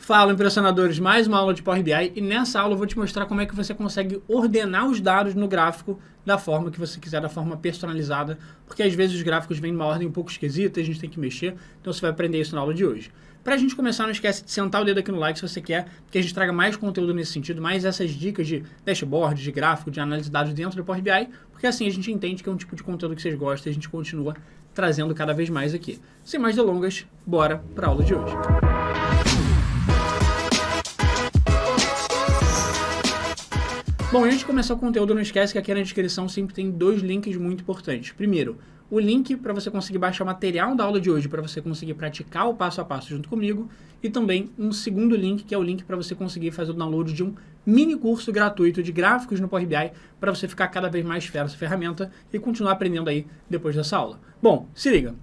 Fala, impressionadores, mais uma aula de Power BI e nessa aula eu vou te mostrar como é que você consegue ordenar os dados no gráfico da forma que você quiser, da forma personalizada, porque às vezes os gráficos vêm numa ordem um pouco esquisita e a gente tem que mexer, então você vai aprender isso na aula de hoje. Pra gente começar, não esquece de sentar o dedo aqui no like se você quer que a gente traga mais conteúdo nesse sentido, mais essas dicas de dashboard, de gráfico, de análise de dados dentro do Power BI, porque assim a gente entende que é um tipo de conteúdo que vocês gostam e a gente continua trazendo cada vez mais aqui. Sem mais delongas, bora pra aula de hoje. Bom, antes de começar o conteúdo, não esquece que aqui na descrição sempre tem dois links muito importantes. Primeiro, o link para você conseguir baixar o material da aula de hoje, para você conseguir praticar o passo a passo junto comigo, e também um segundo link, que é o link para você conseguir fazer o download de um mini curso gratuito de gráficos no Power BI, para você ficar cada vez mais fera essa ferramenta e continuar aprendendo aí depois dessa aula. Bom, se liga.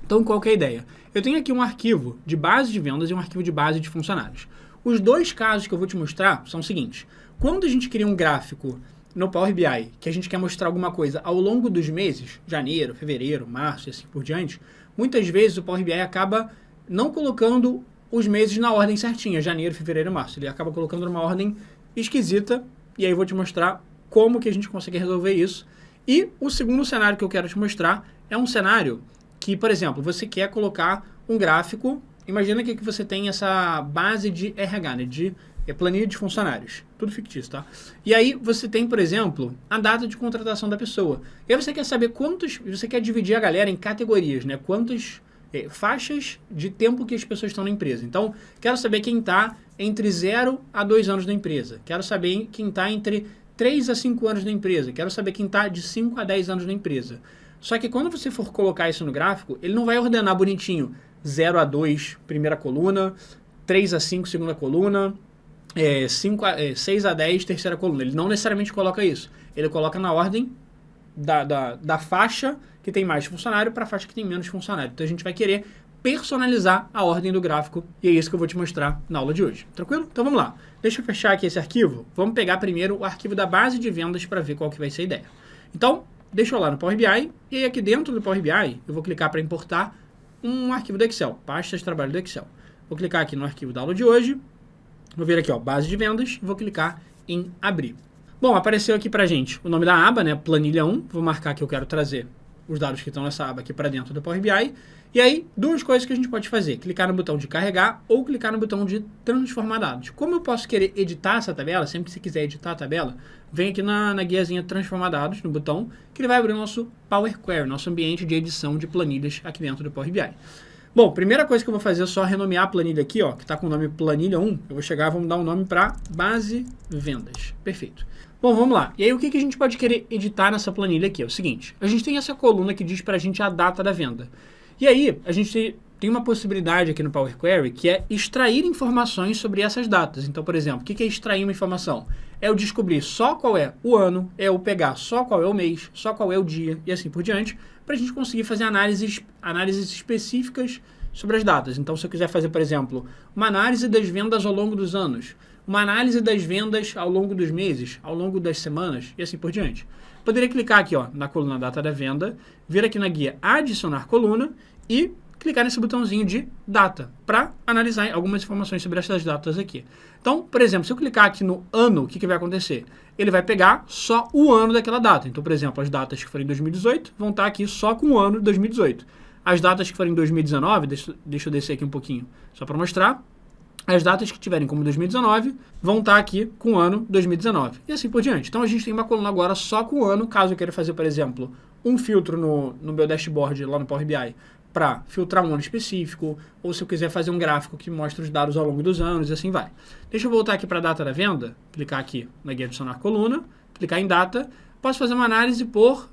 Então, qual que é a ideia? Eu tenho aqui um arquivo de base de vendas e um arquivo de base de funcionários. Os dois casos que eu vou te mostrar são os seguintes. Quando a gente cria um gráfico no Power BI, que a gente quer mostrar alguma coisa ao longo dos meses, janeiro, fevereiro, março e assim por diante, muitas vezes o Power BI acaba não colocando os meses na ordem certinha, janeiro, fevereiro e março. Ele acaba colocando numa ordem esquisita, e aí eu vou te mostrar como que a gente consegue resolver isso. E o segundo cenário que eu quero te mostrar é um cenário que, por exemplo, você quer colocar um gráfico, imagina que você tem essa base de RH, né, de planilha de funcionários, tudo fictício, tá? E aí você tem, por exemplo, a data de contratação da pessoa. E aí você quer saber você quer dividir a galera em categorias, né? Quantas faixas de tempo que as pessoas estão na empresa. Então, quero saber quem está entre 0 a 2 anos na empresa. Quero saber quem está entre 3 a 5 anos na empresa. Quero saber quem está de 5 a 10 anos na empresa. Só que quando você for colocar isso no gráfico, ele não vai ordenar bonitinho 0 a 2, primeira coluna, 3 a 5, segunda coluna, 6 a 10, terceira coluna. Ele não necessariamente coloca isso. Ele coloca na ordem da faixa que tem mais funcionário para a faixa que tem menos funcionário. Então a gente vai querer personalizar a ordem do gráfico e é isso que eu vou te mostrar na aula de hoje. Tranquilo? Então vamos lá. Deixa eu fechar aqui esse arquivo. Vamos pegar primeiro o arquivo da base de vendas para ver qual que vai ser a ideia. Então, deixa eu lá no Power BI e aí aqui dentro do Power BI eu vou clicar para importar um arquivo do Excel, pastas de trabalho do Excel. Vou clicar aqui no arquivo da aula de hoje. Vou vir aqui, ó, base de vendas, e vou clicar em abrir. Bom, apareceu aqui pra gente o nome da aba, né, planilha 1. Vou marcar que eu quero trazer os dados que estão nessa aba aqui para dentro do Power BI. E aí, duas coisas que a gente pode fazer. Clicar no botão de carregar ou clicar no botão de transformar dados. Como eu posso querer editar essa tabela, sempre que você quiser editar a tabela, vem aqui na guiazinha transformar dados, no botão, que ele vai abrir o nosso Power Query, nosso ambiente de edição de planilhas aqui dentro do Power BI. Bom, primeira coisa que eu vou fazer é só renomear a planilha aqui, ó, que está com o nome planilha 1. Eu vou chegar, vamos dar um nome para base vendas. Perfeito. Bom, vamos lá. E aí, o que a gente pode querer editar nessa planilha aqui? É o seguinte, a gente tem essa coluna que diz para a gente a data da venda. E aí, a gente tem uma possibilidade aqui no Power Query que é extrair informações sobre essas datas. Então, por exemplo, o que é extrair uma informação? É eu descobrir só qual é o ano, é eu pegar só qual é o mês, só qual é o dia e assim por diante, para a gente conseguir fazer análises específicas sobre as datas. Então, se eu quiser fazer, por exemplo, uma análise das vendas ao longo dos anos, uma análise das vendas ao longo dos meses, ao longo das semanas e assim por diante. Poderia clicar aqui, ó, na coluna data da venda, vir aqui na guia adicionar coluna e clicar nesse botãozinho de data para analisar algumas informações sobre essas datas aqui. Então, por exemplo, se eu clicar aqui no ano, o que vai acontecer? Ele vai pegar só o ano daquela data. Então, por exemplo, as datas que forem em 2018 vão estar aqui só com o ano de 2018. As datas que forem em 2019, deixa eu descer aqui um pouquinho só para mostrar. As datas que tiverem como 2019 vão estar aqui com o ano 2019 e assim por diante. Então, a gente tem uma coluna agora só com o ano, caso eu queira fazer, por exemplo, um filtro no meu dashboard lá no Power BI para filtrar um ano específico, ou se eu quiser fazer um gráfico que mostra os dados ao longo dos anos e assim vai. Deixa eu voltar aqui para a data da venda, clicar aqui na guia adicionar coluna, clicar em data, posso fazer uma análise por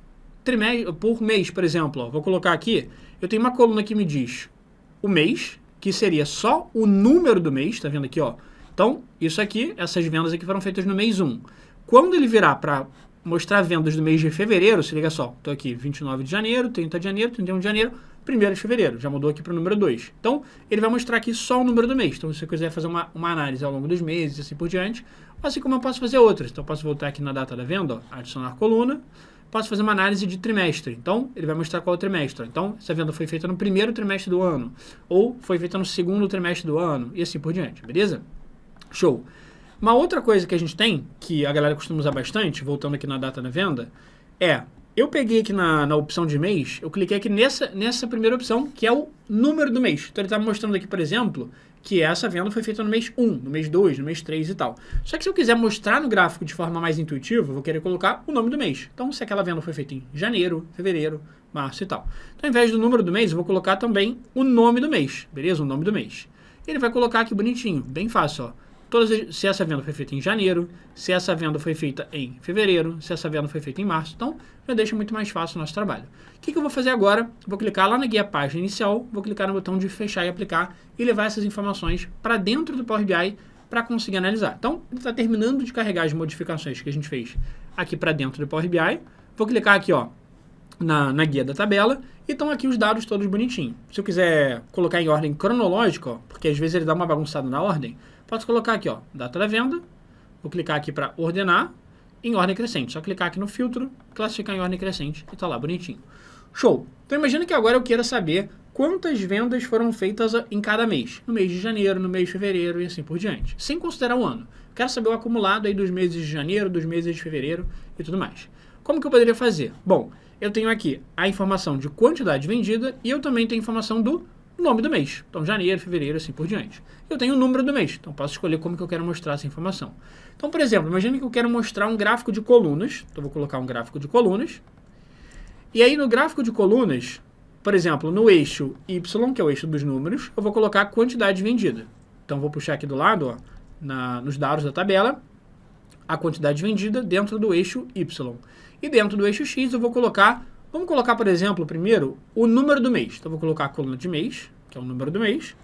mês, por exemplo. Ó. Vou colocar aqui, eu tenho uma coluna que me diz o mês, que seria só o número do mês, tá vendo aqui, ó? Então, isso aqui, essas vendas aqui foram feitas no mês 1. Quando ele virar para mostrar vendas do mês de fevereiro, se liga só, estou aqui 29 de janeiro, 30 de janeiro, 31 de janeiro, 1º de fevereiro, já mudou aqui para o número 2. Então, ele vai mostrar aqui só o número do mês. Então, se eu quiser fazer uma análise ao longo dos meses e assim por diante, assim como eu posso fazer outras. Então, eu posso voltar aqui na data da venda, ó, adicionar coluna, posso fazer uma análise de trimestre. Então, ele vai mostrar qual é o trimestre. Então, essa venda foi feita no primeiro trimestre do ano, ou foi feita no segundo trimestre do ano, e assim por diante, beleza? Show! Uma outra coisa que a gente tem, que a galera costuma usar bastante, voltando aqui na data da venda, eu peguei aqui na opção de mês, eu cliquei aqui nessa primeira opção, que é o número do mês. Então ele está mostrando aqui, por exemplo, que essa venda foi feita no mês 1, no mês 2, no mês 3 e tal. Só que se eu quiser mostrar no gráfico de forma mais intuitiva, eu vou querer colocar o nome do mês. Então, se aquela venda foi feita em janeiro, fevereiro, março e tal. Então, ao invés do número do mês, eu vou colocar também o nome do mês, beleza? O nome do mês. Ele vai colocar aqui bonitinho, bem fácil, ó. Se essa venda foi feita em janeiro, se essa venda foi feita em fevereiro, se essa venda foi feita em março. Então, já deixa muito mais fácil o nosso trabalho. O que eu vou fazer agora? Vou clicar lá na guia página inicial, vou clicar no botão de fechar e aplicar e levar essas informações para dentro do Power BI para conseguir analisar. Então, ele está terminando de carregar as modificações que a gente fez aqui para dentro do Power BI. Vou clicar aqui, ó, na guia da tabela, e estão aqui os dados todos bonitinhos. Se eu quiser colocar em ordem cronológica, ó, porque às vezes ele dá uma bagunçada na ordem, posso colocar aqui, ó, data da venda, vou clicar aqui para ordenar em ordem crescente. Só clicar aqui no filtro, classificar em ordem crescente e tá lá bonitinho. Show! Então imagina que agora eu queira saber quantas vendas foram feitas em cada mês. No mês de janeiro, no mês de fevereiro e assim por diante. Sem considerar o ano. Quero saber o acumulado aí dos meses de janeiro, dos meses de fevereiro e tudo mais. Como que eu poderia fazer? Bom, eu tenho aqui a informação de quantidade vendida e eu também tenho informação do nome do mês. Então, janeiro, fevereiro, assim por diante. Eu tenho o número do mês, então posso escolher como que eu quero mostrar essa informação. Então, por exemplo, imagine que eu quero mostrar um gráfico de colunas. Então, vou colocar um gráfico de colunas. E aí, no gráfico de colunas, por exemplo, no eixo Y, que é o eixo dos números, eu vou colocar a quantidade vendida. Então, vou puxar aqui do lado, ó, nos dados da tabela, a quantidade vendida dentro do eixo Y. E dentro do eixo X eu vou colocar, vamos colocar, por exemplo, primeiro, o número do mês. Então, vou colocar a coluna de mês, que é o número do mês,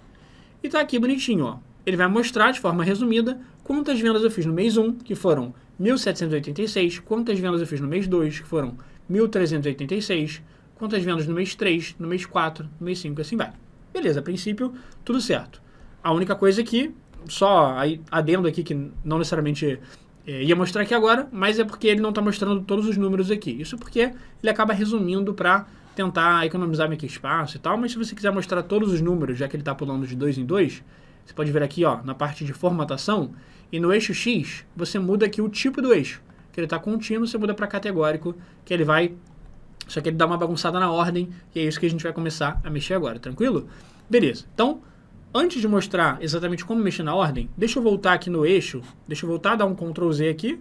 e tá aqui bonitinho, ó. Ele vai mostrar, de forma resumida, quantas vendas eu fiz no mês 1, que foram 1.786, quantas vendas eu fiz no mês 2, que foram 1.386, quantas vendas no mês 3, no mês 4, no mês 5, e assim vai. Beleza, a princípio, tudo certo. A única coisa que, só aí, adendo aqui, que não necessariamente ia mostrar aqui agora, mas é porque ele não está mostrando todos os números aqui. Isso porque ele acaba resumindo para tentar economizar aqui espaço e tal, mas se você quiser mostrar todos os números, já que ele está pulando de 2 em 2, você pode ver aqui, ó, na parte de formatação, e no eixo X, você muda aqui o tipo do eixo, que ele está contínuo, você muda para categórico, que ele vai, só que ele dá uma bagunçada na ordem, e é isso que a gente vai começar a mexer agora, tranquilo? Beleza, então, antes de mostrar exatamente como mexer na ordem, deixa eu voltar aqui no eixo, deixa eu voltar, dar um Ctrl Z aqui,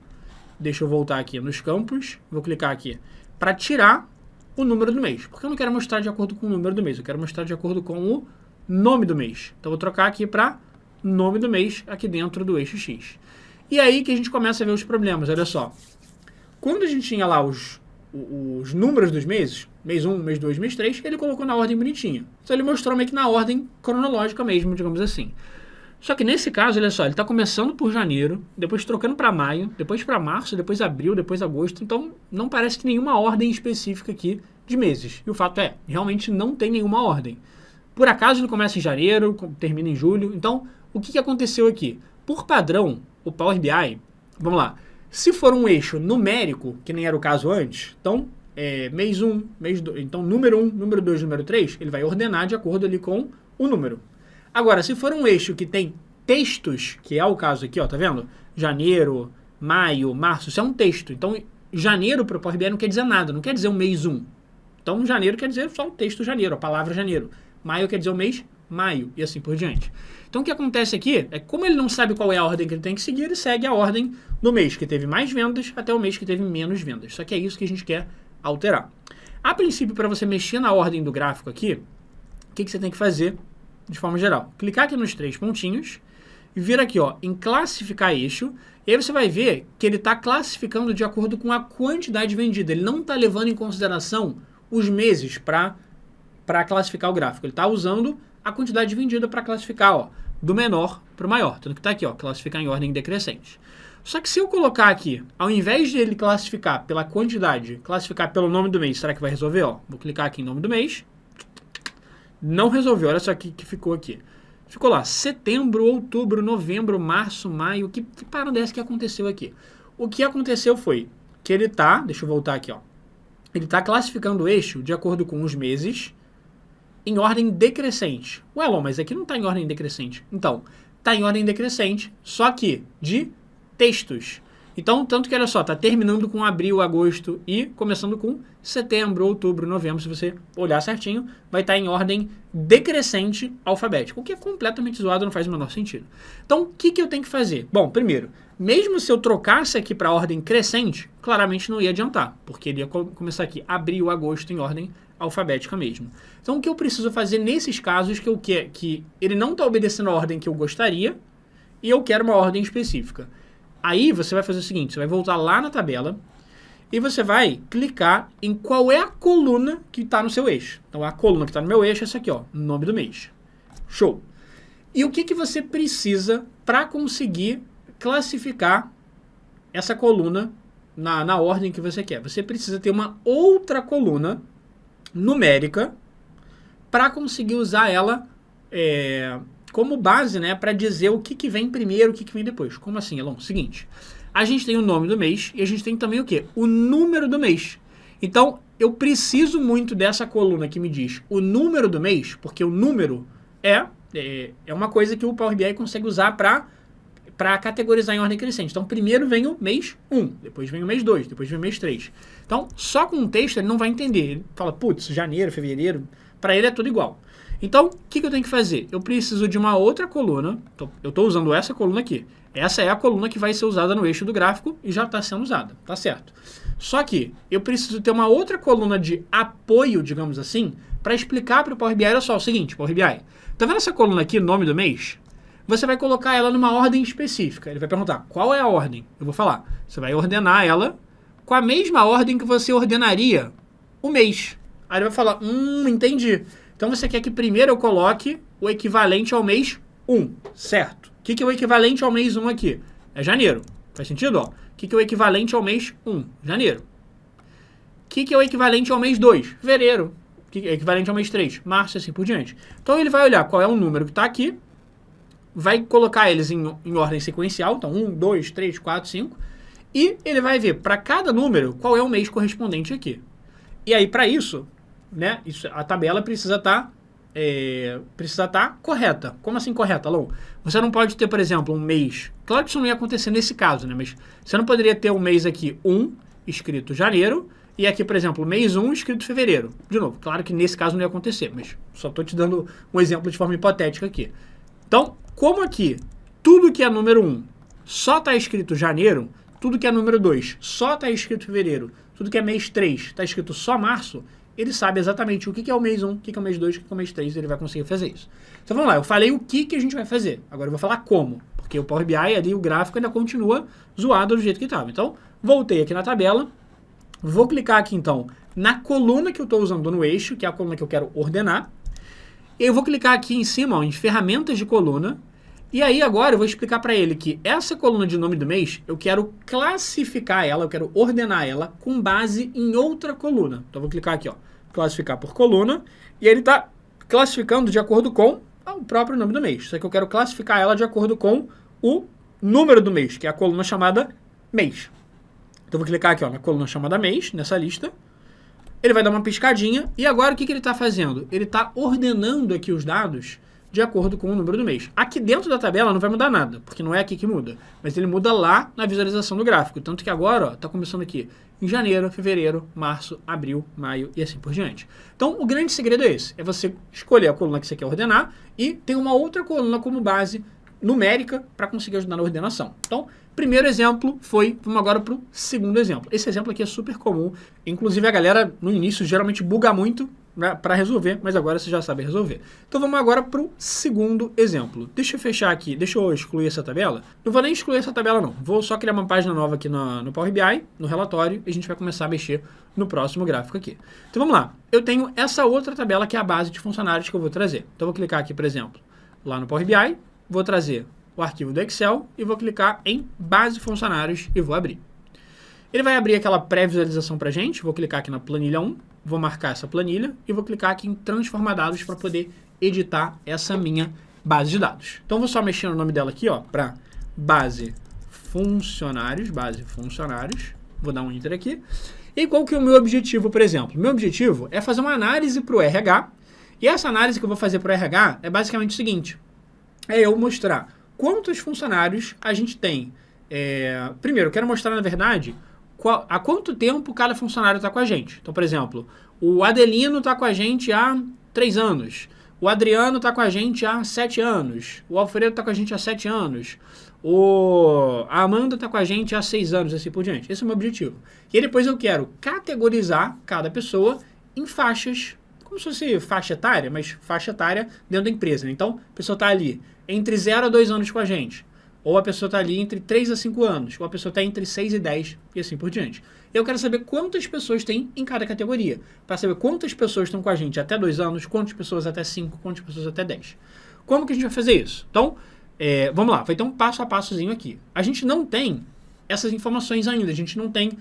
deixa eu voltar aqui nos campos, vou clicar aqui para tirar o número do mês, porque eu não quero mostrar de acordo com o número do mês, eu quero mostrar de acordo com o nome do mês. Então, vou trocar aqui para nome do mês aqui dentro do eixo X. E aí que a gente começa a ver os problemas, olha só. Quando a gente tinha lá os números dos meses, mês 1, mês 2, mês 3, ele colocou na ordem bonitinha. Então ele mostrou meio que na ordem cronológica mesmo, digamos assim. Só que nesse caso, olha só, ele está começando por janeiro, depois trocando para maio, depois para março, depois abril, depois agosto. Então não parece que nenhuma ordem específica aqui de meses. E o fato é, realmente não tem nenhuma ordem. Por acaso ele começa em janeiro, termina em julho. Então, o que aconteceu aqui? Por padrão, o Power BI, vamos lá, se for um eixo numérico, que nem era o caso antes, então, mês 1, mês 2, então número 1, número 2, número 3, ele vai ordenar de acordo ali com o número. Agora, se for um eixo que tem textos, que é o caso aqui, ó, tá vendo? Janeiro, maio, março, isso é um texto. Então, janeiro para o Power BI não quer dizer nada, não quer dizer o mês 1. Então, janeiro quer dizer só o texto janeiro, a palavra janeiro. Maio quer dizer o mês maio, e assim por diante. Então, o que acontece aqui é que, como ele não sabe qual é a ordem que ele tem que seguir, ele segue a ordem do mês que teve mais vendas até o mês que teve menos vendas. Só que é isso que a gente quer alterar. A princípio, para você mexer na ordem do gráfico aqui, o que você tem que fazer de forma geral? Clicar aqui nos 3 pontinhos e vir aqui, ó, em classificar eixo, e aí você vai ver que ele está classificando de acordo com a quantidade vendida. Ele não está levando em consideração os meses para classificar o gráfico. Ele está usando a quantidade vendida para classificar, ó, do menor para o maior. Tanto que está aqui, ó, classificar em ordem decrescente. Só que se eu colocar aqui, ao invés de ele classificar pela quantidade, classificar pelo nome do mês, será que vai resolver? Ó, vou clicar aqui em nome do mês. Não resolveu, olha só o que ficou aqui. Ficou lá, setembro, outubro, novembro, março, maio. Que parada é essa que aconteceu aqui? O que aconteceu foi que ele tá, deixa eu voltar aqui, ó. ele está classificando o eixo de acordo com os meses em ordem decrescente. Ué, Lon, mas aqui não está em ordem decrescente. Então, está em ordem decrescente, só que de textos. Então, tanto que, olha só, está terminando com abril, agosto e começando com setembro, outubro, novembro. Se você olhar certinho, vai estar em ordem decrescente alfabética, o que é completamente zoado, não faz o menor sentido. Então, o que eu tenho que fazer? Bom, primeiro, mesmo se eu trocasse aqui para ordem crescente, claramente não ia adiantar, porque ele ia começar aqui abril, agosto em ordem alfabética mesmo. Então, o que eu preciso fazer nesses casos que ele não está obedecendo a ordem que eu gostaria e eu quero uma ordem específica? Aí você vai fazer o seguinte, você vai voltar lá na tabela e você vai clicar em qual é a coluna que está no seu eixo. Então, a coluna que está no meu eixo é essa aqui, ó, nome do mês. Show! E o que você precisa para conseguir classificar essa coluna na ordem que você quer? Você precisa ter uma outra coluna numérica para conseguir usar ela como base, né, para dizer o que vem primeiro, o que vem depois. Como assim, Elon? Seguinte, a gente tem o nome do mês e a gente tem também o quê? O número do mês. Então, eu preciso muito dessa coluna que me diz o número do mês, porque o número é uma coisa que o Power BI consegue usar para categorizar em ordem crescente. Então, primeiro vem o mês 1, depois vem o mês 2, depois vem o mês 3. Então, só com um texto ele não vai entender. Ele fala, putz, janeiro, fevereiro, para ele é tudo igual. Então, o que eu tenho que fazer? Eu preciso de uma outra coluna. Eu estou usando essa coluna aqui. Essa é a coluna que vai ser usada no eixo do gráfico e já está sendo usada, tá certo? Só que eu preciso ter uma outra coluna de apoio, digamos assim, para explicar para o Power BI, olha só, o seguinte, Power BI, tá vendo essa coluna aqui, nome do mês? Você vai colocar ela numa ordem específica. Ele vai perguntar, qual é a ordem? Eu vou falar, você vai ordenar ela com a mesma ordem que você ordenaria o mês. Aí ele vai falar, entendi. Então você quer que primeiro eu coloque o equivalente ao mês 1, certo? O que é o equivalente ao mês 1 aqui? É janeiro. Faz sentido? O que é o equivalente ao mês 1? Janeiro. O que é o equivalente ao mês 2? Fevereiro. O que é o equivalente ao mês 3? Março e assim por diante. Então ele vai olhar qual é o número que está aqui, vai colocar eles em ordem sequencial, então 1, 2, 3, 4, 5, e ele vai ver para cada número qual é o mês correspondente aqui. E aí, para isso, né, a tabela precisa estar correta. Como assim correta, Alon? Você não pode ter, por exemplo, um mês... Claro que isso não ia acontecer nesse caso, né? Mas você não poderia ter um mês aqui 1, escrito janeiro, e aqui, por exemplo, mês 1, escrito fevereiro. De novo, claro que nesse caso não ia acontecer, mas só estou te dando um exemplo de forma hipotética aqui. Então, como aqui tudo que é número 1 só está escrito janeiro, tudo que é número 2 só está escrito fevereiro, tudo que é mês 3 está escrito só março, ele sabe exatamente o que é o mês 1, o que é o mês 2, o que é o mês 3, ele vai conseguir fazer isso. Então vamos lá, eu falei o que a gente vai fazer, agora eu vou falar como, porque o Power BI ali, o gráfico ainda continua zoado do jeito que estava. Então, voltei aqui na tabela, vou clicar aqui então na coluna que eu estou usando no eixo, que é a coluna que eu quero ordenar, eu vou clicar aqui em cima, ó, em ferramentas de coluna, e aí agora eu vou explicar para ele que essa coluna de nome do mês, eu quero classificar ela, eu quero ordenar ela com base em outra coluna. Então eu vou clicar aqui, ó, classificar por coluna, e ele está classificando de acordo com o próprio nome do mês. Só que eu quero classificar ela de acordo com o número do mês, que é a coluna chamada mês. Então eu vou clicar aqui, ó, na coluna chamada mês, nessa lista. Ele vai dar uma piscadinha, e agora o que ele está fazendo? Ele está ordenando aqui os dados de acordo com o número do mês. Aqui dentro da tabela não vai mudar nada, porque não é aqui que muda, mas ele muda lá na visualização do gráfico. Tanto que agora está começando aqui em janeiro, fevereiro, março, abril, maio e assim por diante. Então o grande segredo é esse, é você escolher a coluna que você quer ordenar e ter uma outra coluna como base numérica para conseguir ajudar na ordenação. Então, primeiro exemplo foi, vamos agora para o segundo exemplo. Esse exemplo aqui é super comum, inclusive a galera no início geralmente buga muito, né, para resolver, mas agora você já sabe resolver. Então vamos agora para o segundo exemplo. Deixa eu fechar aqui, deixa eu excluir essa tabela. Não vou nem excluir essa tabela não, vou só criar uma página nova aqui no Power BI, no relatório, e a gente vai começar a mexer no próximo gráfico aqui. Então vamos lá, eu tenho essa outra tabela que é a base de funcionários que eu vou trazer. Então eu vou clicar aqui, por exemplo, lá no Power BI, vou trazer o arquivo do Excel e vou clicar em base funcionários e vou abrir. Ele vai abrir aquela pré-visualização para a gente, vou clicar aqui na planilha 1, vou marcar essa planilha e vou clicar aqui em transformar dados para poder editar essa minha base de dados. Então vou só mexer no nome dela aqui, ó, para base funcionários, vou dar um enter aqui. E qual que é o meu objetivo, por exemplo? Meu objetivo é fazer uma análise para o RH, e essa análise que eu vou fazer para o RH é basicamente o seguinte, é eu mostrar quantos funcionários a gente tem. Primeiro, eu quero mostrar, na verdade, há quanto tempo cada funcionário está com a gente. Então, por exemplo, o Adelino está com a gente há 3 anos, o Adriano está com a gente há 7 anos, o Alfredo está com a gente há 7 anos, a Amanda está com a gente há 6 anos, assim por diante. Esse é o meu objetivo. E aí depois eu quero categorizar cada pessoa em faixas, como se fosse faixa etária, mas faixa etária dentro da empresa. Então, a pessoa está ali entre 0 a 2 anos com a gente. Ou a pessoa está ali entre 3 a 5 anos. Ou a pessoa está entre 6 e 10 e assim por diante. Eu quero saber quantas pessoas tem em cada categoria. Para saber quantas pessoas estão com a gente até 2 anos, quantas pessoas até 5, quantas pessoas até 10. Como que a gente vai fazer isso? Então, vamos lá. Vai ter um passo a passozinho aqui. A gente não tem essas informações ainda. A gente não tem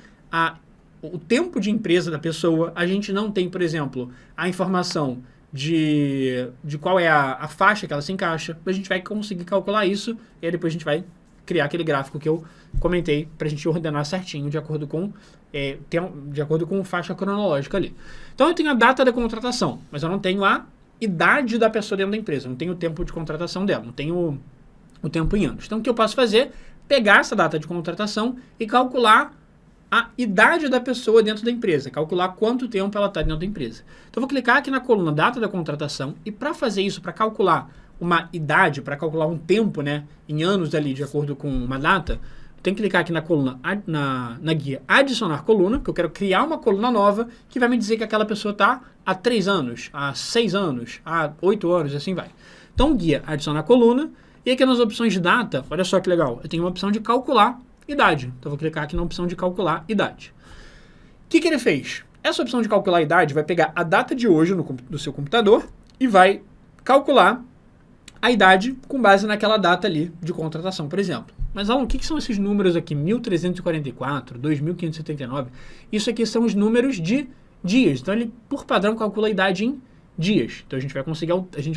o tempo de empresa da pessoa. A gente não tem, por exemplo, a informação de qual é a faixa que ela se encaixa. A gente vai conseguir calcular isso e aí depois a gente vai criar aquele gráfico que eu comentei para a gente ordenar certinho de acordo com faixa cronológica ali. Então eu tenho a data da contratação, mas eu não tenho a idade da pessoa dentro da empresa, não tenho o tempo de contratação dela, não tenho o tempo em anos. Então o que eu posso fazer? Pegar essa data de contratação e calcular a idade da pessoa dentro da empresa, calcular quanto tempo ela está dentro da empresa. Então, eu vou clicar aqui na coluna data da contratação e para fazer isso, para calcular uma idade, para calcular um tempo, né, em anos ali, de acordo com uma data, tem que clicar aqui na coluna, na guia adicionar coluna, porque eu quero criar uma coluna nova que vai me dizer que aquela pessoa está há 3 anos, há 6 anos, há 8 anos, e assim vai. Então, guia adicionar coluna, e aqui nas opções de data, olha só que legal, eu tenho uma opção de calcular idade. Então, vou clicar aqui na opção de calcular idade. O que ele fez? Essa opção de calcular idade vai pegar a data de hoje do seu computador e vai calcular a idade com base naquela data ali de contratação, por exemplo. Mas, Alan, o que são esses números aqui? 1.344, 2.579? Isso aqui são os números de dias. Então, ele, por padrão, calcula a idade em dias. Então, a gente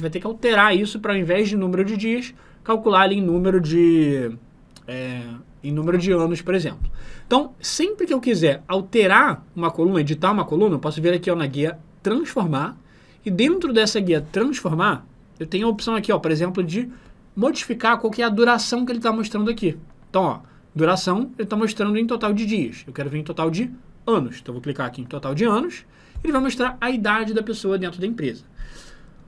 vai ter que alterar isso para, ao invés de número de dias, calcular ali em número de anos, por exemplo. Então, sempre que eu quiser alterar uma coluna, editar uma coluna, eu posso vir aqui na guia transformar, e dentro dessa guia transformar, eu tenho a opção aqui, por exemplo, de modificar qual que é a duração que ele está mostrando aqui. Então, duração, ele está mostrando em total de dias. Eu quero ver em total de anos. Então, eu vou clicar aqui em total de anos, ele vai mostrar a idade da pessoa dentro da empresa.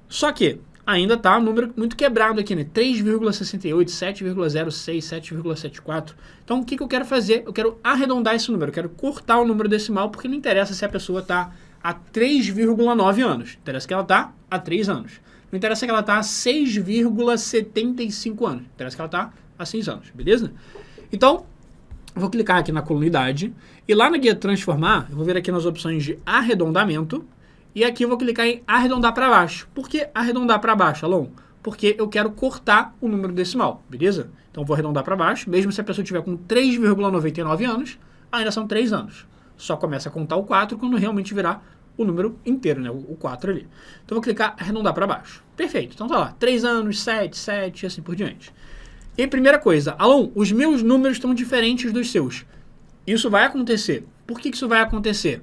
Só que ainda está um número muito quebrado aqui, né? 3,68, 7,06, 7,74. Então, o que eu quero fazer? Eu quero arredondar esse número, eu quero cortar o número decimal, porque não interessa se a pessoa está há 3,9 anos. Interessa que ela está há 3 anos. Não interessa que ela está há 6,75 anos. Interessa que ela está há 6 anos, beleza? Então, eu vou clicar aqui na coluna idade, e lá na guia transformar, eu vou vir aqui nas opções de arredondamento, e aqui eu vou clicar em arredondar para baixo. Por que arredondar para baixo, Alon? Porque eu quero cortar o número decimal, beleza? Então, vou arredondar para baixo, mesmo se a pessoa tiver com 3,99 anos, ainda são 3 anos. Só começa a contar o 4 quando realmente virar o número inteiro, né? O 4 ali. Então, vou clicar arredondar para baixo. Perfeito. Então, tá lá. 3 anos, 7, e assim por diante. E primeira coisa, Alon, os meus números estão diferentes dos seus. Isso vai acontecer. Por que isso vai acontecer?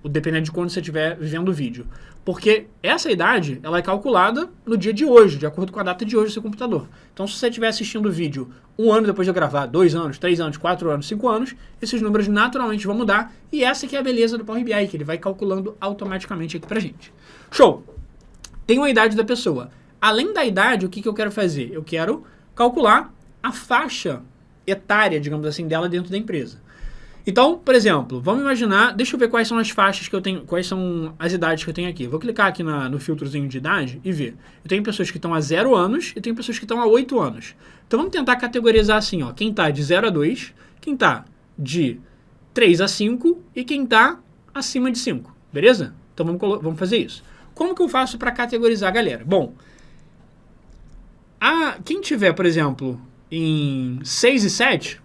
Dependendo de quando você estiver vivendo o vídeo. Porque essa idade, ela é calculada no dia de hoje, de acordo com a data de hoje do seu computador. Então, se você estiver assistindo o vídeo 1 ano depois de eu gravar, 2 anos, 3 anos, 4 anos, 5 anos, esses números naturalmente vão mudar. E essa que é a beleza do Power BI, que ele vai calculando automaticamente aqui pra gente. Show! Tem a idade da pessoa. Além da idade, o que eu quero fazer? Eu quero calcular a faixa etária, digamos assim, dela dentro da empresa. Então, por exemplo, vamos imaginar, deixa eu ver quais são as faixas que eu tenho, quais são as idades que eu tenho aqui. Vou clicar aqui no filtrozinho de idade e ver. Eu tenho pessoas que estão há 0 anos e tenho pessoas que estão há 8 anos. Então, vamos tentar categorizar assim, quem está de 0 a 2, quem está de 3 a 5 e quem está acima de 5, beleza? Então, vamos fazer isso. Como que eu faço para categorizar a galera? Bom, quem tiver, por exemplo, em 6 e 7,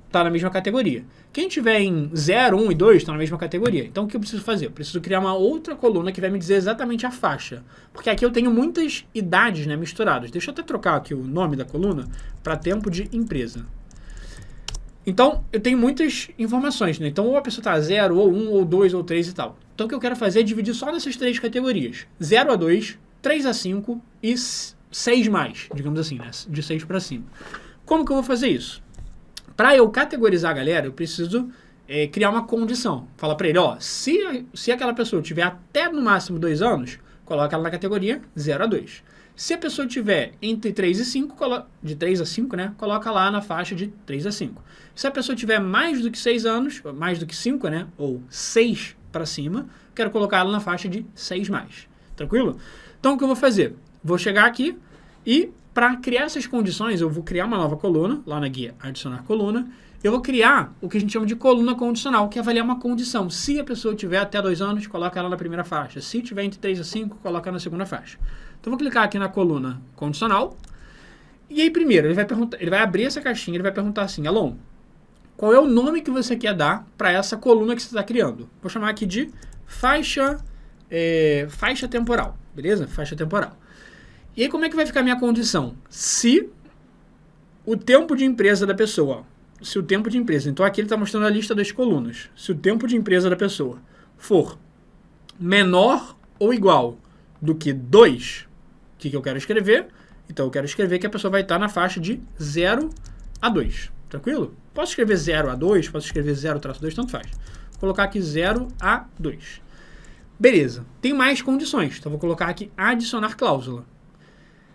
está na mesma categoria. Quem tiver em 0, 1 e 2 está na mesma categoria. Então, o que eu preciso fazer? Eu preciso criar uma outra coluna que vai me dizer exatamente a faixa. Porque aqui eu tenho muitas idades, né, misturadas. Deixa eu até trocar aqui o nome da coluna para tempo de empresa. Então, eu tenho muitas informações, né? Então, ou a pessoa está 0, ou 1, ou 2, ou 3 e tal. Então, o que eu quero fazer é dividir só nessas 3 categorias. 0 a 2, 3 a 5 e 6 mais, digamos assim, né? De 6 para cima. Como que eu vou fazer isso? Para eu categorizar a galera, eu preciso criar uma condição. Fala para ele, ó, se aquela pessoa tiver até no máximo 2 anos, coloca ela na categoria 0 a 2. Se a pessoa tiver entre 3 e 5, de 3 a 5, né, coloca lá na faixa de 3 a 5. Se a pessoa tiver mais do que 6 anos, mais do que 5, né, ou 6 para cima, quero colocar ela na faixa de 6 mais. Tranquilo? Então, o que eu vou fazer? Vou chegar aqui e, para criar essas condições, eu vou criar uma nova coluna, lá na guia adicionar coluna. Eu vou criar o que a gente chama de coluna condicional, que é avaliar uma condição. Se a pessoa tiver até 2 anos, coloca ela na primeira faixa. Se tiver entre 3 a 5, coloca na segunda faixa. Então, eu vou clicar aqui na coluna condicional. E aí, primeiro, ele vai abrir essa caixinha, ele vai perguntar assim, Alon, qual é o nome que você quer dar para essa coluna que você está criando? Vou chamar aqui de faixa temporal, beleza? Faixa temporal. E aí, como é que vai ficar a minha condição? Se o tempo de empresa da pessoa, então aqui ele está mostrando a lista das colunas. Se o tempo de empresa da pessoa for menor ou igual do que 2, o que eu quero escrever? Então, eu quero escrever que a pessoa vai estar na faixa de 0 a 2. Tranquilo? Posso escrever 0 a 2, posso escrever 0-2, tanto faz. Vou colocar aqui 0 a 2. Beleza. Tem mais condições. Então, vou colocar aqui adicionar cláusula.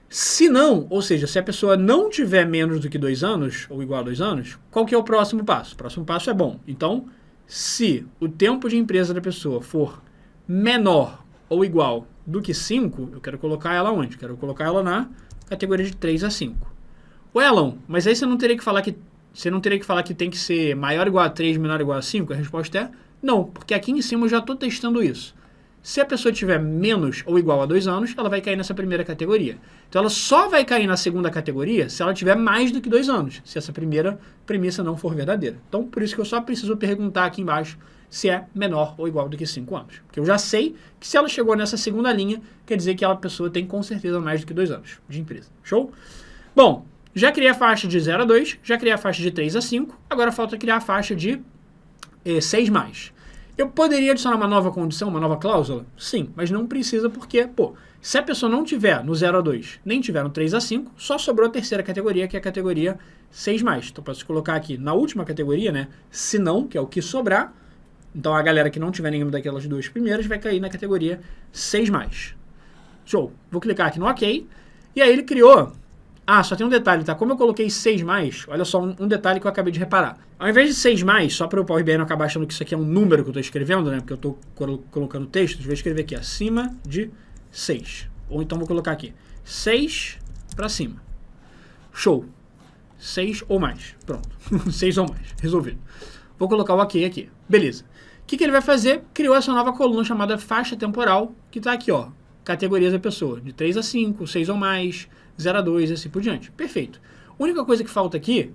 Se não, ou seja, se a pessoa não tiver menos do que 2 anos, ou igual a 2 anos, qual que é o próximo passo? O próximo passo é bom. Então, se o tempo de empresa da pessoa for menor ou igual do que 5, eu quero colocar ela onde? Quero colocar ela na categoria de 3 a 5. Ué, Elon, mas aí você não teria que falar que tem que ser maior ou igual a 3, menor ou igual a 5? A resposta é não, porque aqui em cima eu já estou testando isso. Se a pessoa tiver menos ou igual a 2 anos, ela vai cair nessa primeira categoria. Então ela só vai cair na segunda categoria se ela tiver mais do que 2 anos, se essa primeira premissa não for verdadeira. Então, por isso que eu só preciso perguntar aqui embaixo se é menor ou igual do que 5 anos. Porque eu já sei que se ela chegou nessa segunda linha, quer dizer que aquela pessoa tem com certeza mais do que 2 anos de empresa. Show? Bom, já criei a faixa de 0 a 2, já criei a faixa de 3 a 5, agora falta criar a faixa de 6 mais. Eu poderia adicionar uma nova condição, uma nova cláusula? Sim, mas não precisa porque, se a pessoa não tiver no 0 a 2, nem tiver no 3 a 5, só sobrou a terceira categoria, que é a categoria 6 mais. Então, posso colocar aqui na última categoria, né, se não, que é o que sobrar. Então, a galera que não tiver nenhuma daquelas duas primeiras vai cair na categoria 6 mais. Show. Vou clicar aqui no OK. E aí ele criou... só tem um detalhe, tá? Como eu coloquei 6 mais, olha só um detalhe que eu acabei de reparar. Ao invés de 6 mais, só para o Power BI não acabar achando que isso aqui é um número que eu estou escrevendo, né? Porque eu estou colocando texto, eu vou escrever aqui acima de 6. Ou então vou colocar aqui 6 para cima. Show. 6 ou mais. Pronto. 6 ou mais. Resolvido. Vou colocar o OK aqui. Beleza. O que ele vai fazer? Criou essa nova coluna chamada faixa temporal, que está aqui, ó. Categorias da pessoa. De 3 a 5, 6 ou mais, 0 a 2 e assim por diante. Perfeito. A única coisa que falta aqui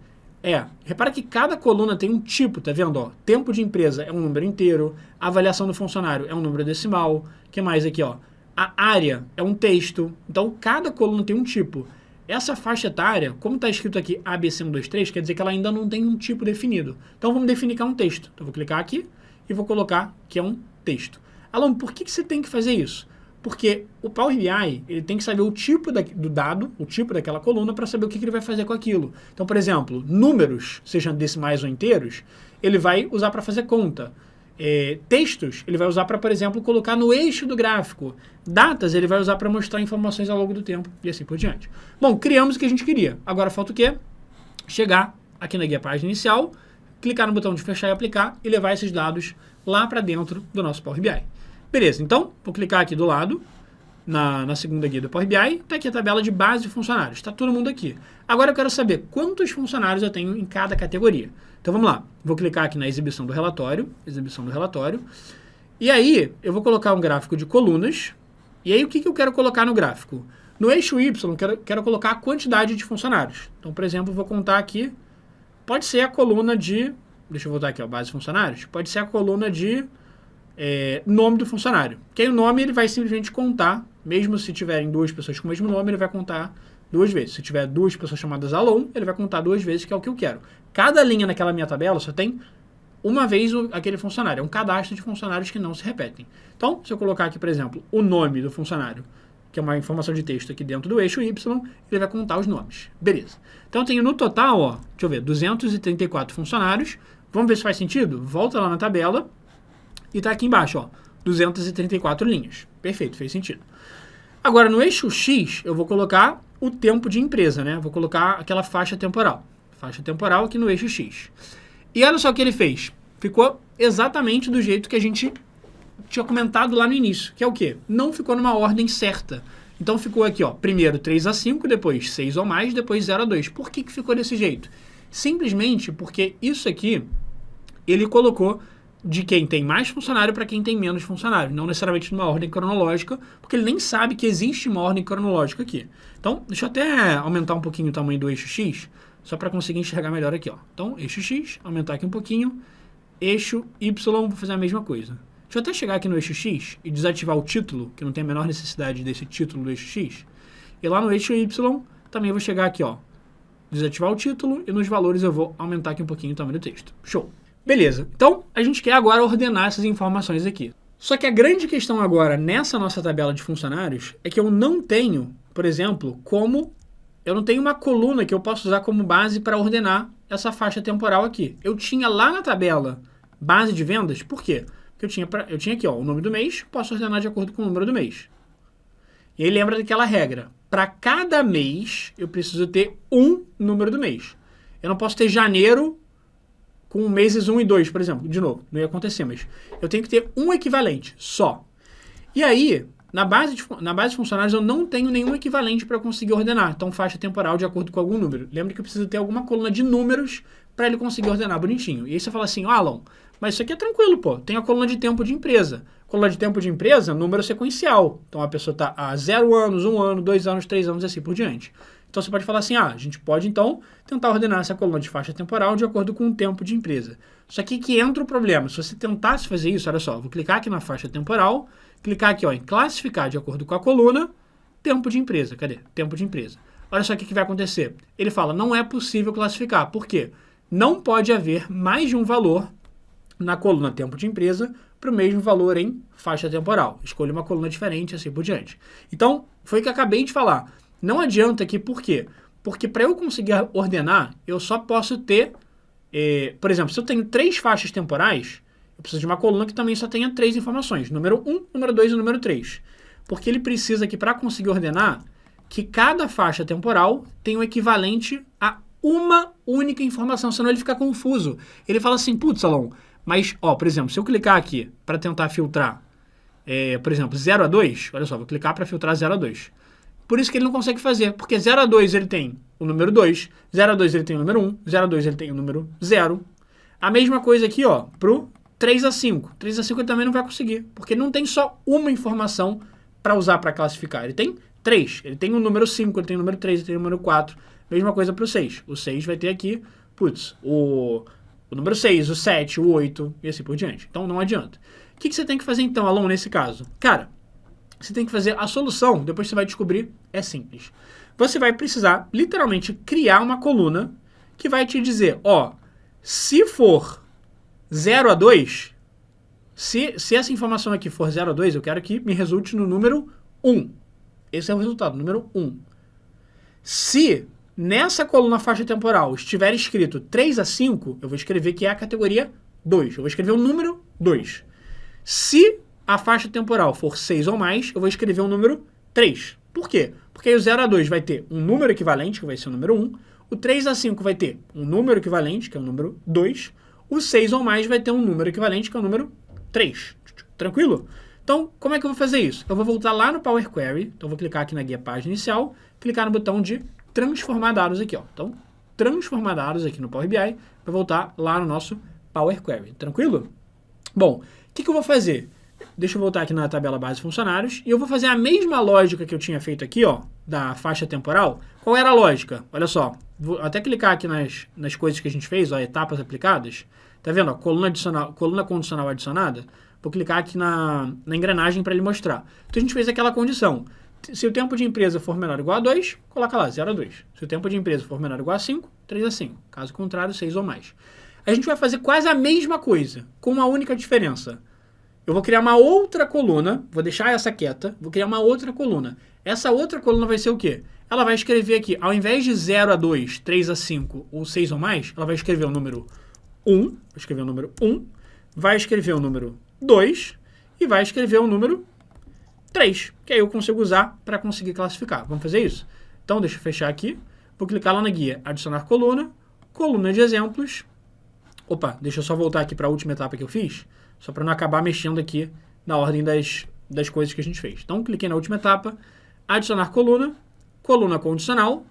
repara que cada coluna tem um tipo, tá vendo? Ó, tempo de empresa é um número inteiro, a avaliação do funcionário é um número decimal, o que mais aqui, ó? A área é um texto, então cada coluna tem um tipo. Essa faixa etária, como está escrito aqui ABC123, quer dizer que ela ainda não tem um tipo definido. Então vamos definir que é um texto. Então eu vou clicar aqui e vou colocar que é um texto. Alon, por que você tem que fazer isso? Porque o Power BI ele tem que saber o tipo do dado, o tipo daquela coluna, para saber o que ele vai fazer com aquilo. Então, por exemplo, números, sejam decimais ou inteiros, ele vai usar para fazer conta. Textos, ele vai usar para, por exemplo, colocar no eixo do gráfico. Datas, ele vai usar para mostrar informações ao longo do tempo e assim por diante. Bom, criamos o que a gente queria. Agora falta o quê? Chegar aqui na guia página inicial, clicar no botão de fechar e aplicar e levar esses dados lá para dentro do nosso Power BI. Beleza, então, vou clicar aqui do lado, na segunda guia do Power BI, está aqui a tabela de base de funcionários, está todo mundo aqui. Agora eu quero saber quantos funcionários eu tenho em cada categoria. Então vamos lá, vou clicar aqui na exibição do relatório, e aí eu vou colocar um gráfico de colunas, e aí o que eu quero colocar no gráfico? No eixo Y, quero colocar a quantidade de funcionários. Então, por exemplo, vou contar aqui, pode ser a coluna de, deixa eu voltar aqui, ó, base de funcionários, pode ser a coluna de... nome do funcionário. Que aí o nome ele vai simplesmente contar, mesmo se tiverem 2 pessoas com o mesmo nome, ele vai contar 2 vezes. Se tiver 2 pessoas chamadas Alon, ele vai contar 2 vezes, que é o que eu quero. Cada linha naquela minha tabela só tem uma vez aquele funcionário. É um cadastro de funcionários que não se repetem. Então, se eu colocar aqui, por exemplo, o nome do funcionário, que é uma informação de texto aqui dentro do eixo Y, ele vai contar os nomes. Beleza. Então, eu tenho no total, ó, deixa eu ver, 234 funcionários. Vamos ver se faz sentido? Volta lá na tabela e tá aqui embaixo, ó, 234 linhas. Perfeito, fez sentido. Agora, no eixo X, eu vou colocar o tempo de empresa, né? Vou colocar aquela faixa temporal. Faixa temporal aqui no eixo X. E olha só o que ele fez. Ficou exatamente do jeito que a gente tinha comentado lá no início. Que é o quê? Não ficou numa ordem certa. Então ficou aqui, ó, primeiro 3 a 5, depois 6 ou mais, depois 0 a 2. Por que que ficou desse jeito? Simplesmente porque isso aqui, ele colocou de quem tem mais funcionário para quem tem menos funcionário. Não necessariamente numa ordem cronológica, porque ele nem sabe que existe uma ordem cronológica aqui. Então, deixa eu até aumentar um pouquinho o tamanho do eixo X, só para conseguir enxergar melhor aqui, ó. Então, eixo X, aumentar aqui um pouquinho. Eixo Y, vou fazer a mesma coisa. Deixa eu até chegar aqui no eixo X e desativar o título, que não tem a menor necessidade desse título do eixo X. E lá no eixo Y, também vou chegar aqui, ó. Desativar o título e nos valores eu vou aumentar aqui um pouquinho o tamanho do texto. Show! Beleza. Então, a gente quer agora ordenar essas informações aqui. Só que a grande questão agora, nessa nossa tabela de funcionários, é que eu não tenho, por exemplo, eu não tenho uma coluna que eu possa usar como base para ordenar essa faixa temporal aqui. Eu tinha lá na tabela base de vendas, por quê? Porque eu tinha aqui, ó, o nome do mês, posso ordenar de acordo com o número do mês. E aí lembra daquela regra. Para cada mês, eu preciso ter um número do mês. Eu não posso ter janeiro com meses 1 e 2, por exemplo. De novo, não ia acontecer, mas eu tenho que ter um equivalente só. E aí, na base de funcionários, eu não tenho nenhum equivalente para conseguir ordenar. Então, faixa temporal de acordo com algum número. Lembra que eu preciso ter alguma coluna de números para ele conseguir ordenar bonitinho. E aí você fala assim, Alan, mas isso aqui é tranquilo, pô. Tem a coluna de tempo de empresa. Coluna de tempo de empresa, número sequencial. Então, a pessoa está há 0 anos, 1 ano, 2 anos, 3 anos e assim por diante. Então, você pode falar assim, a gente pode, então, tentar ordenar essa coluna de faixa temporal de acordo com o tempo de empresa. Só que entra o problema. Se você tentasse fazer isso, olha só, vou clicar aqui na faixa temporal, clicar aqui, ó, em classificar de acordo com a coluna, tempo de empresa. Cadê? Tempo de empresa. Olha só o que vai acontecer. Ele fala, não é possível classificar. Por quê? Não pode haver mais de um valor na coluna tempo de empresa para o mesmo valor em faixa temporal. Escolha uma coluna diferente, assim por diante. Então, foi o que eu acabei de falar. Não adianta aqui, por quê? Porque para eu conseguir ordenar, eu só posso ter, por exemplo, se eu tenho 3 faixas temporais, eu preciso de uma coluna que também só tenha 3 informações, número 1, número 2 e número 3. Porque ele precisa aqui, para conseguir ordenar, que cada faixa temporal tenha o equivalente a uma única informação, senão ele fica confuso. Ele fala assim, putz, Salom, mas, ó, por exemplo, se eu clicar aqui para tentar filtrar, por exemplo, 0 a 2, olha só, vou clicar para filtrar 0 a 2. Por isso que ele não consegue fazer, porque 0 a 2 ele tem o número 2, 0 a 2 ele tem o número 1, 0 a 2 ele tem o número 0. A mesma coisa aqui, ó, pro 3 a 5. 3 a 5 ele também não vai conseguir, porque ele não tem só uma informação para usar para classificar. Ele tem 3. Ele tem o número 5, ele tem o número 3, ele tem o número 4. Mesma coisa pro 6. O 6 vai ter aqui, putz, o número 6, o 7, o 8 e assim por diante. Então não adianta. O que você tem que fazer então, Alon, nesse caso? Cara, você tem que fazer a solução, depois você vai descobrir, é simples. Você vai precisar, literalmente, criar uma coluna que vai te dizer, ó, se for 0 a 2, se essa informação aqui for 0 a 2, eu quero que me resulte no número 1. Esse é o resultado, número 1. Se nessa coluna faixa temporal estiver escrito 3 a 5, eu vou escrever que é a categoria 2. Eu vou escrever o número 2. Se a faixa temporal for 6 ou mais, eu vou escrever o número 3. Por quê? Porque aí o 0 a 2 vai ter um número equivalente, que vai ser o número 1. O 3 a 5 vai ter um número equivalente, que é o número 2. O 6 ou mais vai ter um número equivalente, que é o número 3. Tranquilo? Então, como é que eu vou fazer isso? Eu vou voltar lá no Power Query. Então, eu vou clicar aqui na guia página inicial, clicar no botão de transformar dados aqui, ó. Então, transformar dados aqui no Power BI, para voltar lá no nosso Power Query. Tranquilo? Bom, o que eu vou fazer? Deixa eu voltar aqui na tabela base funcionários e eu vou fazer a mesma lógica que eu tinha feito aqui, ó, da faixa temporal. Qual era a lógica? Olha só, vou até clicar aqui nas coisas que a gente fez, ó, etapas aplicadas. Tá vendo? Ó, coluna condicional adicionada. Vou clicar aqui na engrenagem para ele mostrar. Então a gente fez aquela condição. Se o tempo de empresa for menor ou igual a 2, coloca lá 0 a 2. Se o tempo de empresa for menor ou igual a 5, 3 a 5. Caso contrário, 6 ou mais. A gente vai fazer quase a mesma coisa, com uma única diferença. Eu vou criar uma outra coluna, vou deixar essa quieta, vou criar uma outra coluna. Essa outra coluna vai ser o quê? Ela vai escrever aqui, ao invés de 0 a 2, 3 a 5 ou 6 ou mais, ela vai escrever o número 1, vai escrever o número 1, vai escrever o número 2 e vai escrever o número 3, que aí eu consigo usar para conseguir classificar. Vamos fazer isso? Então, deixa eu fechar aqui, vou clicar lá na guia, adicionar coluna, coluna de exemplos. Opa, deixa eu só voltar aqui para a última etapa que eu fiz, só para não acabar mexendo aqui na ordem das coisas que a gente fez. Então, cliquei na última etapa, adicionar coluna, coluna condicional,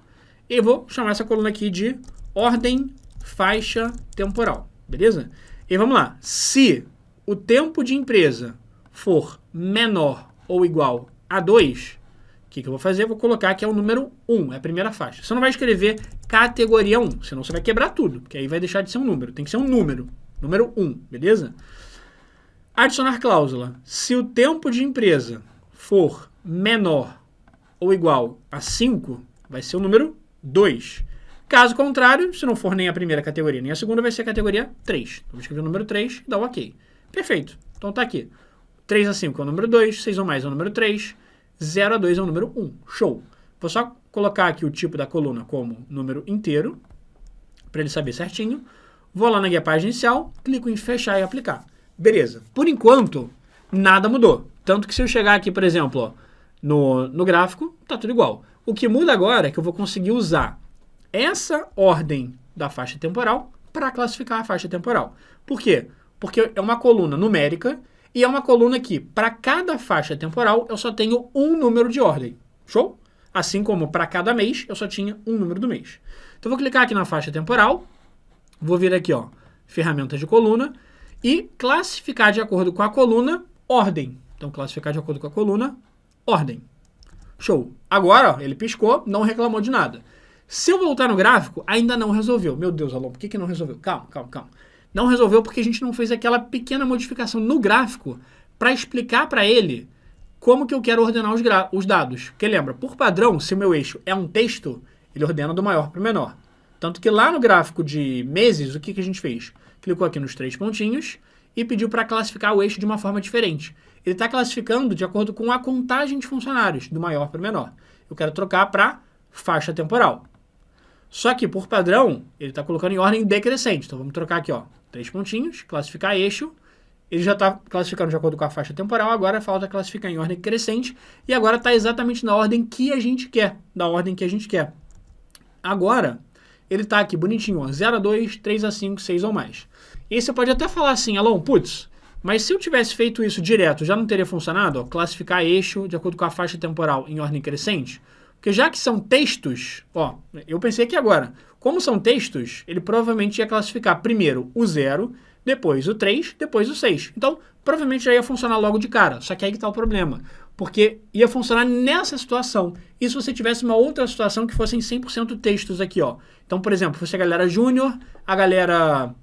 e vou chamar essa coluna aqui de ordem faixa temporal, beleza? E vamos lá, se o tempo de empresa for menor ou igual a 2, o que eu vou fazer? Eu vou colocar que é o número 1, é a primeira faixa. Você não vai escrever categoria 1, senão você vai quebrar tudo, porque aí vai deixar de ser um número. Tem que ser um número 1, beleza? Adicionar cláusula. Se o tempo de empresa for menor ou igual a 5, vai ser o número 2. Caso contrário, se não for nem a primeira categoria nem a segunda, vai ser a categoria 3. Então, vou escrever o número 3 e dar o OK. Perfeito. Então tá aqui. 3 a 5 é o número 2, 6 ou mais é o número 3, 0 a 2 é o número 1. Show! Vou só colocar aqui o tipo da coluna como número inteiro, para ele saber certinho. Vou lá na guia página inicial, clico em fechar e aplicar. Beleza. Por enquanto, nada mudou. Tanto que se eu chegar aqui, por exemplo, ó, no gráfico, tá tudo igual. O que muda agora é que eu vou conseguir usar essa ordem da faixa temporal para classificar a faixa temporal. Por quê? Porque é uma coluna numérica e é uma coluna que, para cada faixa temporal, eu só tenho um número de ordem. Show? Assim como para cada mês, eu só tinha um número do mês. Então, eu vou clicar aqui na faixa temporal, vou vir aqui, ó, ferramentas de coluna, e classificar de acordo com a coluna, ordem. Então, classificar de acordo com a coluna, ordem. Show. Agora, ó, ele piscou, não reclamou de nada. Se eu voltar no gráfico, ainda não resolveu. Meu Deus, Alon, por que não resolveu? Calma. Não resolveu porque a gente não fez aquela pequena modificação no gráfico para explicar para ele como que eu quero ordenar os dados. Porque lembra, por padrão, se o meu eixo é um texto, ele ordena do maior para o menor. Tanto que lá no gráfico de meses, o que a gente fez? Clicou aqui nos 3 pontinhos e pediu para classificar o eixo de uma forma diferente. Ele está classificando de acordo com a contagem de funcionários, do maior para o menor. Eu quero trocar para faixa temporal. Só que, por padrão, ele está colocando em ordem decrescente. Então, vamos trocar aqui, ó, 3 pontinhos, classificar eixo. Ele já está classificando de acordo com a faixa temporal, agora falta classificar em ordem crescente. E agora está exatamente na ordem que a gente quer, da ordem que a gente quer. Agora, ele está aqui bonitinho, ó, 0 a 2, 3 a 5, 6 ou mais. E você pode até falar assim, Alon, putz, mas se eu tivesse feito isso direto, já não teria funcionado? Ó, classificar eixo de acordo com a faixa temporal em ordem crescente? Porque já que são textos, ó, eu pensei aqui agora, como são textos, ele provavelmente ia classificar primeiro o 0, depois o 3, depois o 6. Então, provavelmente já ia funcionar logo de cara. Só que aí que tá o problema. Porque ia funcionar nessa situação. E se você tivesse uma outra situação que fossem 100% textos aqui, ó. Então, por exemplo, fosse a galera júnior, a galera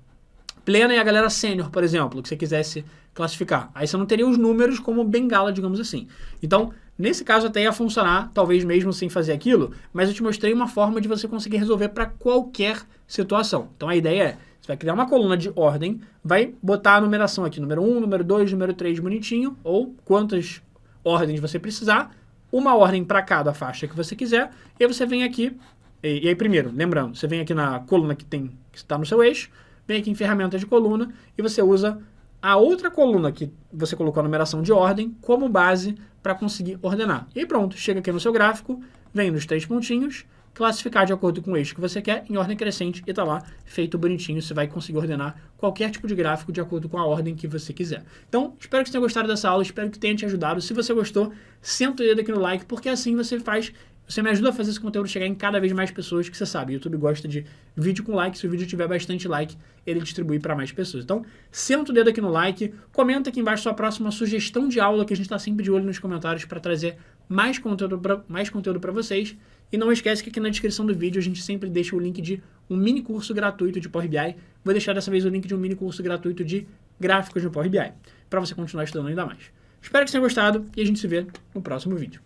plena e a galera sênior, por exemplo, que você quisesse classificar. Aí você não teria os números como bengala, digamos assim. Então, nesse caso até ia funcionar, talvez mesmo sem fazer aquilo, mas eu te mostrei uma forma de você conseguir resolver para qualquer situação. Então a ideia é, você vai criar uma coluna de ordem, vai botar a numeração aqui, número 1, número 2, número 3 bonitinho, ou quantas ordens você precisar, uma ordem para cada faixa que você quiser, e aí você vem aqui, e aí primeiro, lembrando, você vem aqui na coluna que está no seu eixo, vem aqui em ferramentas de coluna, e você usa a outra coluna que você colocou a numeração de ordem como base para conseguir ordenar. E aí pronto, chega aqui no seu gráfico, vem nos 3 pontinhos, classificar de acordo com o eixo que você quer, em ordem crescente, e tá lá, feito bonitinho, você vai conseguir ordenar qualquer tipo de gráfico de acordo com a ordem que você quiser. Então, espero que você tenha gostado dessa aula, espero que tenha te ajudado. Se você gostou, senta o dedo aqui no like, porque assim você me ajuda a fazer esse conteúdo chegar em cada vez mais pessoas, que você sabe, o YouTube gosta de vídeo com like, se o vídeo tiver bastante like, ele distribui para mais pessoas. Então, senta o dedo aqui no like, comenta aqui embaixo sua próxima sugestão de aula, que a gente está sempre de olho nos comentários para trazer mais conteúdo para vocês. E não esquece que aqui na descrição do vídeo a gente sempre deixa o link de um mini curso gratuito de Power BI. Vou deixar dessa vez o link de um mini curso gratuito de gráficos no Power BI, para você continuar estudando ainda mais. Espero que você tenha gostado e a gente se vê no próximo vídeo.